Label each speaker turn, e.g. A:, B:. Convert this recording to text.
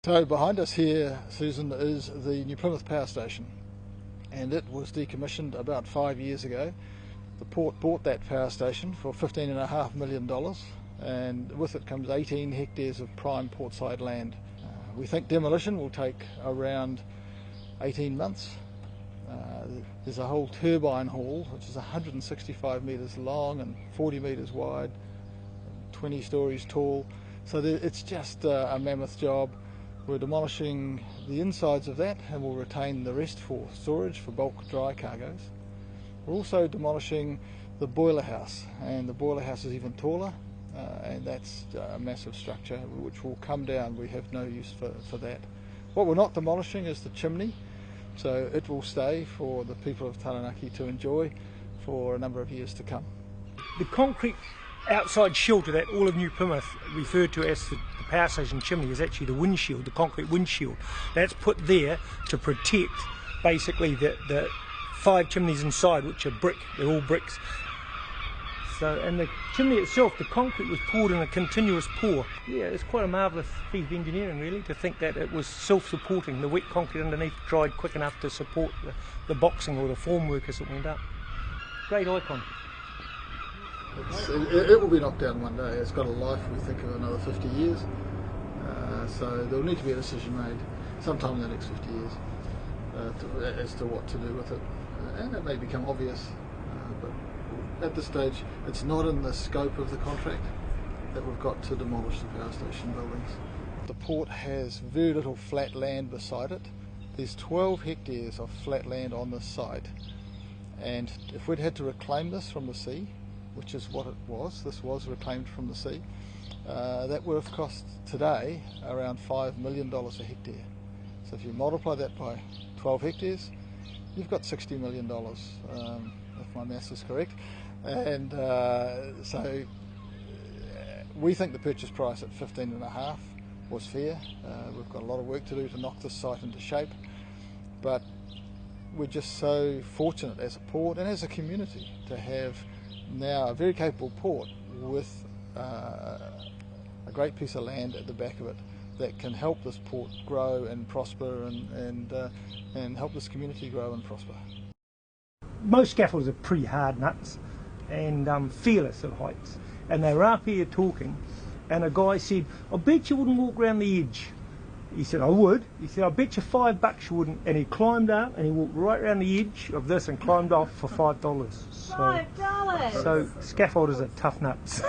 A: So behind us here, Susan, is the New Plymouth power station, and it was decommissioned about 5 years ago. The port bought that power station for $15.5 million, and with it comes 18 hectares of prime portside land. We think demolition will take around 18 months. There's a whole turbine hall which is 165 metres long and 40 metres wide, 20 stories tall, so it's just a mammoth job. We're demolishing the insides of that and we'll retain the rest for storage for bulk dry cargoes. We're also demolishing the boiler house, and the boiler house is even taller, and that's a massive structure which will come down. We have no use for that. What we're not demolishing is the chimney, so it will stay for the people of Taranaki to enjoy for a number of years to come.
B: The concrete outside shelter that all of New Plymouth referred to as the power station chimney is actually the windshield, the concrete windshield. That's put there to protect basically the 5 chimneys inside, which are brick. They're all bricks. So, and the chimney itself, the concrete was poured in a continuous pour. Yeah, it's quite a marvellous feat of engineering, really, to think that it was self-supporting. The wet concrete underneath dried quick enough to support the boxing or the formwork as it went up. Great icon.
A: It will be knocked down one day. It's got a life, we think, of another 50 years. So there will need to be a decision made sometime in the next 50 years as to what to do with it. And it may become obvious, but at this stage it's not in the scope of the contract that we've got to demolish the power station buildings. The port has very little flat land beside it. There's 12 hectares of flat land on this site, and if we'd had to reclaim this from the sea, which is what it was, this was reclaimed from the sea, that would have cost today around $5 million a hectare. So if you multiply that by 12 hectares, you've got $60 million, if my maths is correct. And so we think the purchase price at 15.5 was fair. We've got a lot of work to do to knock this site into shape, but we're just so fortunate as a port and as a community to have now a very capable port with a great piece of land at the back of it that can help this port grow and prosper and help this community grow and prosper.
B: Most scaffolds are pretty hard nuts and fearless at heights, and they were up here talking, and a guy said, "I bet you wouldn't walk around the edge." He said, "I would." He said, "I bet you $5 you wouldn't." And he climbed up and he walked right around the edge of this and climbed off for $5.
C: $5.
B: So scaffolders are tough nuts.